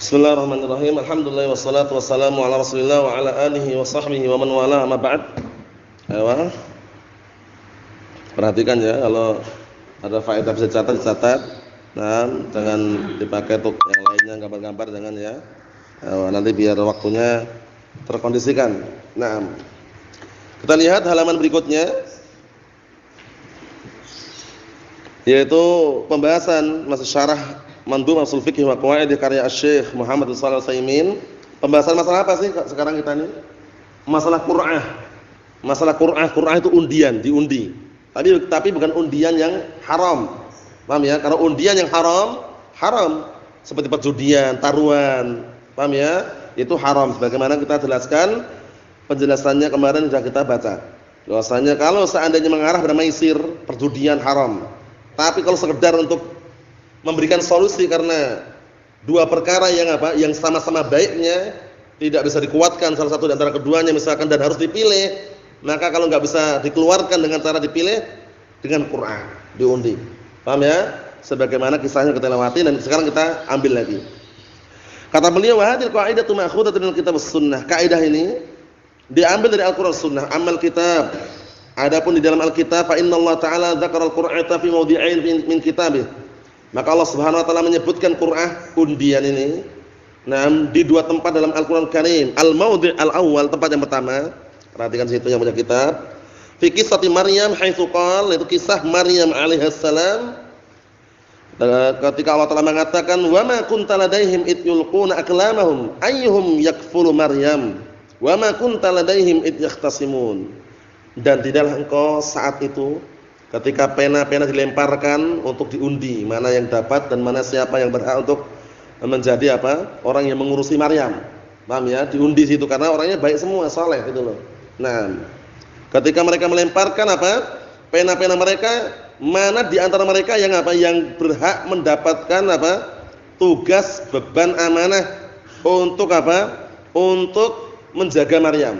Bismillahirrahmanirrahim. Alhamdulillah wassalatu wassalamu ala Rasulillah wa ala alihi wa sahbihi wa man wala amma ba'd. Ayo. Perhatikan ya, kalau ada faedah bisa dicatat. Nah, jangan dipakai untuk yang lainnya, gambar-gambar jangan ya. Ayo, nanti biar waktunya terkondisikan. Nah, kita lihat halaman berikutnya, yaitu pembahasan masih syarah Mandhum Ushul Fiqh wa Qawaid karya Asy-Syaikh Muhammad bin Shalih Al-Utsaimin. Pembahasan masalah apa sih sekarang kita ini? Masalah Qur'ah. Masalah Qur'ah itu undian, diundi. Tapi bukan undian yang haram. Paham ya? Kalau undian yang haram seperti perjudian, taruhan. Paham ya? Itu haram sebagaimana kita jelaskan penjelasannya kemarin sudah kita baca. Bahwasanya kalau seandainya mengarah pada maisir, perjudian haram. Tapi kalau sekedar untuk memberikan solusi karena dua perkara yang sama-sama baiknya tidak bisa dikuatkan salah satu di antara keduanya misalkan dan harus dipilih, maka kalau nggak bisa dikeluarkan dengan cara dipilih dengan Quran diundi. Paham ya? Sebagaimana kisahnya kita lewati dan sekarang kita ambil lagi. Kata beliau, wa hadhil qa'idatu ma'khudatun minal kitab was sunnah. Kaidah ini diambil dari Al-Qur'an Sunnah, amal kitab. Adapun di dalam Al-Kitab, fa innallaha ta'ala dzakara al-Qur'ata fi mawdi'ain min kitabih. Maka Allah Subhanahu wa taala menyebutkan Qur'an undian ini di dua tempat dalam Al-Qur'an Karim. Al-mawdi' al-awwal, tempat yang pertama. Perhatikan situ yang punya kitab. Fi qissati Maryam haitsu qala, itu kisah Maryam alaihissalam ketika Allah Taala mengatakan wa ma kunta ladaihim id yulquna aqlamahum ayyuhum yakfulu Maryam wa ma kunta ladaihim id yahtasimun. Dan tidaklah engkau saat itu ketika pena-pena dilemparkan untuk diundi, mana yang dapat dan mana siapa yang berhak untuk menjadi orang yang mengurusi Maryam. Paham ya? Diundi situ karena orangnya baik semua, saleh gitu loh. Nah, ketika mereka melemparkan pena-pena mereka, mana di antara mereka yang berhak mendapatkan tugas beban amanah untuk untuk menjaga Maryam.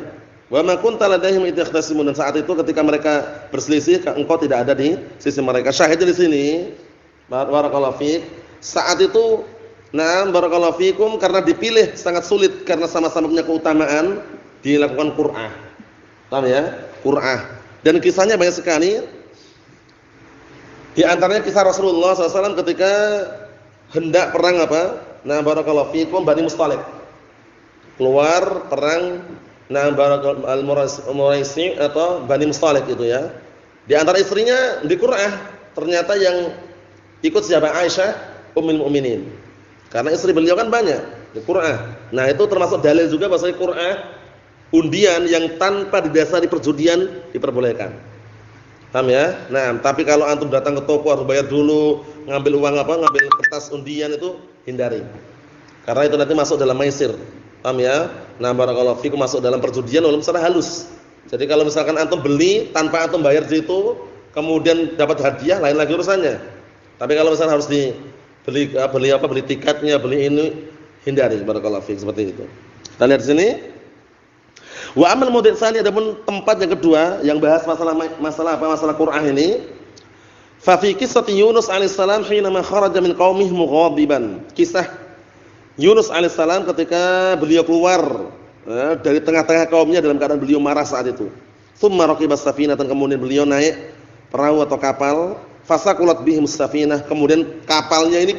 Wa ma kunta ladaihim idh yakhtasimun, dan saat itu ketika mereka berselisih engkau tidak ada di sisi mereka. Syahidnya di sini, barakallahu fiik, saat itu barakallahu fiikum, karena dipilih sangat sulit karena sama-sama punya keutamaan, dilakukan Qur'ah. Paham ya? Qur'ah. Dan kisahnya banyak sekali. Di antaranya kisah Rasulullah SAW ketika hendak perang barakallahu fiikum, Bani Mustalik. Keluar perang Al-Muraisi atau Bani Mustalik itu ya. Di antara istrinya di Qur'ah, ternyata yang ikut siapa? Aisyah Ummul Mukminin. Karena istri beliau kan banyak di Qur'ah. Nah, itu termasuk dalil juga bahwa Qur'ah undian yang tanpa didasari perjudian diperbolehkan. Paham ya? Nah, tapi kalau antum datang ke toko harus bayar dulu, ngambil uang ngambil kertas undian itu hindari. Karena itu nanti masuk dalam maisir. Paham ya? Nah, barakallahu fikum, masuk dalam perjudian walaupun secara halus. Jadi kalau misalkan antum beli tanpa antum bayar di situ, kemudian dapat hadiah, lain lagi urusannya. Tapi kalau misalkan harus beli tiketnya, beli ini, hindari, barakallahu fikum, seperti itu. Kita lihat di sini. Wa amal mawdi' tsani, adapun tempat yang kedua yang bahas masalah Qur'an ini. Fa fi qissati Yunus alaihissalam hina ma kharaja min qaumihi mughadiban. Kisah Yunus alaihissalam ketika beliau keluar dari tengah-tengah kaumnya dalam keadaan beliau marah saat itu. Tsumma raqibas safinah, dan kemudian beliau naik perahu atau kapal. Fasaqulat bihim safinah, kemudian kapalnya ini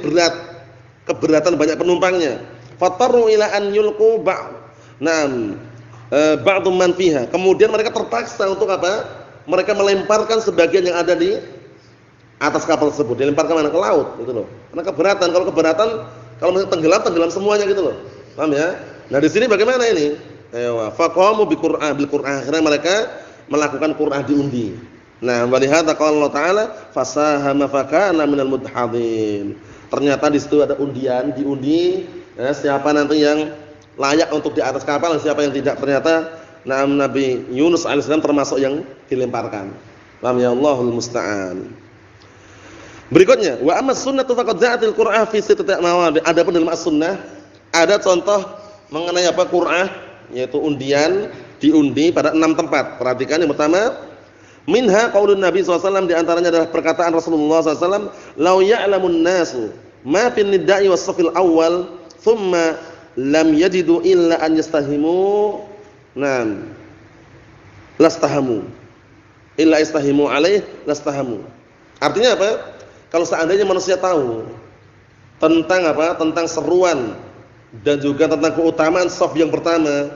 keberatan banyak penumpangnya. Fatarru ila an yulqu ba'dhum man fiha. Kemudian mereka terpaksa untuk mereka melemparkan sebagian yang ada di atas kapal tersebut. Dilemparkan mana? Ke laut gitu loh. Karena keberatan. Kalau tenggelam semuanya gitu loh. Paham ya? Nah, di sini bagaimana ini? Faqamu bil Qur'an. Akhirnya mereka melakukan Qur'an diundi. Nah, walihada qala Allah Ta'ala fasahama fakana minal mudhadhin. Ternyata di situ ada undian, diundi siapa nanti yang layak untuk di atas kapal dan siapa yang tidak. Ternyata Nabi Yunus alaihissalam termasuk yang dilemparkan. Paham ya? Allahul musta'an. Berikutnya, wa amma sunnatu faqad ja'atil Qur'an fi sittati mawadi'. Adapun dalam as-sunnah ada contoh mengenai Qur'an, yaitu undian, diundi pada 6 tempat. Perhatikan, yang pertama, minha qaulun Nabi SAW, di antaranya adalah perkataan Rasulullah SAW, "Lau ya'lamun nasu ma fin nidda'i was-safil awwal thumma lam yajidu illa an yastahimu nam lastahamu illa istahimu alaih lastahamu. Artinya apa? Kalau seandainya manusia tahu tentang apa? Tentang seruan dan juga tentang keutamaan shaf yang pertama,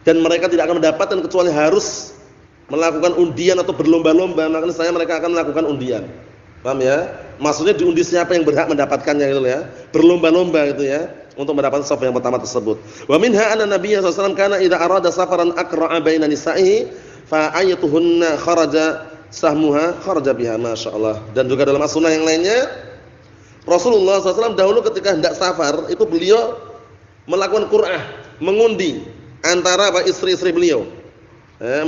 dan mereka tidak akan mendapatkan kecuali harus melakukan undian atau berlomba-lomba, maka saya mereka akan melakukan undian. Paham ya? Maksudnya diundi siapa yang berhak mendapatkannya gitu ya. Berlomba-lomba gitu ya untuk mendapatkan shaf yang pertama tersebut. Wa minha anna Nabiy sallallahu alaihi wasallam kana idza arada safaran aqra'a baina nisa'ihi fa ayyatuhunna kharaja sahmuha kharaja biha, masyaallah. Dan juga dalam as-sunnah yang lainnya Rasulullah SAW dahulu ketika hendak safar itu beliau melakukan qur'ah, mengundi antara istri-istri beliau.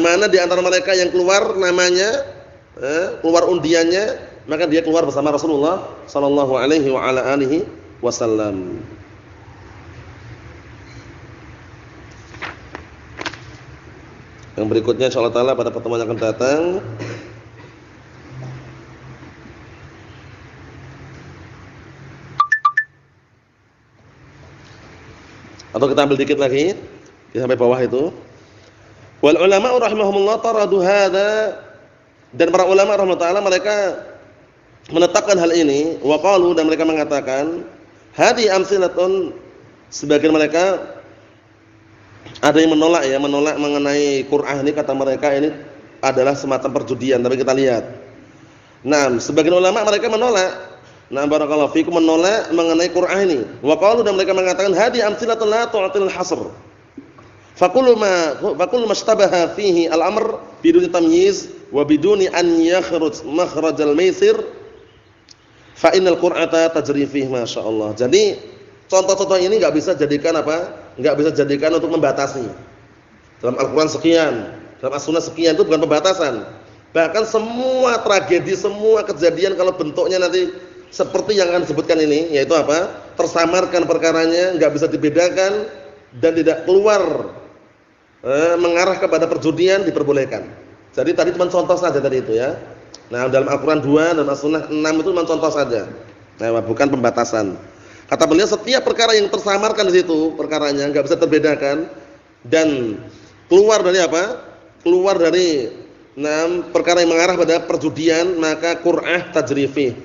Mana di antara mereka yang keluar namanya, keluar undiannya, maka dia keluar bersama Rasulullah sallallahu alaihi wa ala alihi wasallam. Yang berikutnya insyaallah taala pada pertemuan yang akan datang atau kita ambil dikit lagi sampai bawah itu. Wal ulama rahimahumullah taradu hadza, dan para ulama rahimahullah mereka menetapkan hal ini, wa qalu, dan mereka mengatakan hadi amsilatun, sebagian mereka ada yang menolak ya, menolak mengenai Qur'an ini, kata mereka ini adalah semacam perjudian, tapi kita lihat. Nah, sebagian ulama mereka menolak. Nah, barakallahu fikum, menolak mengenai Qur'an ini. Wa qalu, dan mereka mengatakan hadi amsilatun la tu'til hasr. Faqulu mashtabaha fihi al-amr biduni tamyiz wa biduni an yakhruj makhrajal maisir fa innal qur'ata tajri fihi, masyaallah. Jadi contoh-contoh ini enggak bisa jadikan apa? Enggak bisa jadikan untuk membatasi. Dalam Al-Qur'an sekian, dalam As-Sunnah sekian, itu bukan pembatasan. Bahkan semua tragedi, semua kejadian kalau bentuknya nanti seperti yang akan disebutkan ini, yaitu apa? Tersamarkan perkaranya, enggak bisa dibedakan dan tidak keluar mengarah kepada perjudian, diperbolehkan. Jadi tadi cuma contoh saja tadi itu ya. Nah, dalam Al-Qur'an 2 dan As-Sunnah 6 itu cuma contoh saja. Nah, bukan pembatasan. Kata beliau setiap perkara yang tersamarkan di situ, perkaranya enggak bisa terbedakan dan keluar dari apa? Keluar dari perkara yang mengarah pada perjudian, maka qur'ah tajrifi.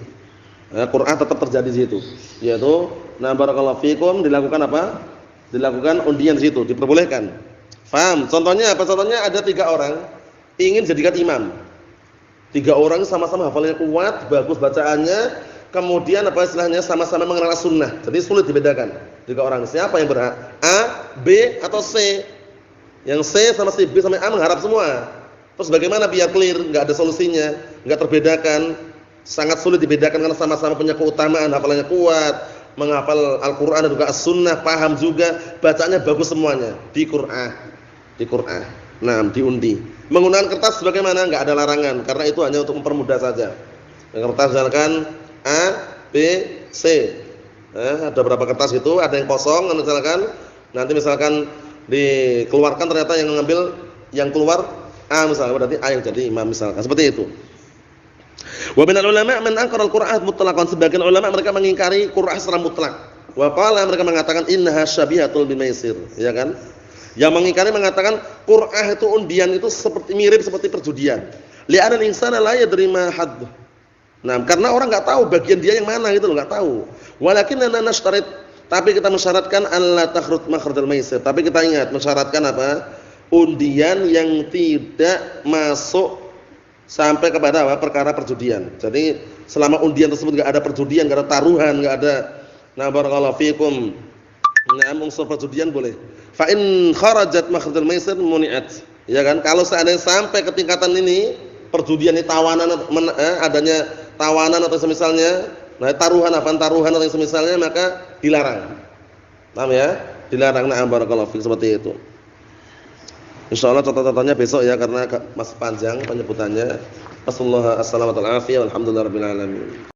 Nah, qur'ah tetap terjadi di situ. Yaitu barakallahu fikum, dilakukan apa? Dilakukan undian di situ, diperbolehkan. Paham? Contohnya apa? Contohnya ada 3 orang ingin jadikan imam. 3 orang sama-sama hafalnya kuat, bagus bacaannya, kemudian apa istilahnya, sama-sama mengenal sunnah. Jadi sulit dibedakan 3 orang. Siapa yang berhak? A, B atau C? Yang C sama si B sama A mengharap semua. Terus bagaimana biar clear, enggak ada solusinya, enggak terbedakan. Sangat sulit dibedakan karena sama-sama punya keutamaan, hafalannya kuat, menghafal Al-Qur'an dan juga As-Sunnah, paham juga, bacaannya bagus semuanya. Di Qur'an. Nah, diundi. Menggunakan kertas bagaimana? Enggak ada larangan, karena itu hanya untuk mempermudah saja. Kertas misalkan A, B, C. Ada berapa kertas itu? Ada yang kosong, misalkan nanti misalkan dikeluarkan, ternyata yang mengambil yang keluar A misalnya, berarti A yang jadi imam misalkan. Seperti itu. Wa minal ulama' man ankara al-Qur'an mutlaqan, sebagian ulama mereka mengingkari Qur'an secara mutlak. Wa qala, mereka mengatakan innaha syabihatul bimaisir, ya kan? Yang mengingkari mengatakan Qur'an itu undian itu seperti mirip seperti perjudian. Li'anal insana la yadri ma hadd. Nah, karena orang enggak tahu bagian dia yang mana gitu loh, enggak tahu. Walakinna nashtarit, tapi kita mensyaratkan alla takhrut makhrajal maisir. Tapi kita ingat mensyaratkan apa? Undian yang tidak masuk sampai kepada apa? Perkara perjudian. Jadi selama undian tersebut enggak ada perjudian, enggak ada taruhan, enggak ada barakallahu fikum, unsur perjudian boleh. Fa in kharajat makhrajal maisir muni'at. Ya kan? Kalau seandainya sampai ke tingkatan ini, perjudian ini tawanan, adanya tawanan atau semisalnya, taruhan atau semisalnya, maka dilarang. Paham ya? Dilarang. Barakallahu fikum, seperti itu. Insyaallah contoh-contohnya besok ya, karena masih panjang penyebutannya. Wassalamualaikum warahmatullahi wabarakatuh. Alhamdulillahirabbil alamin.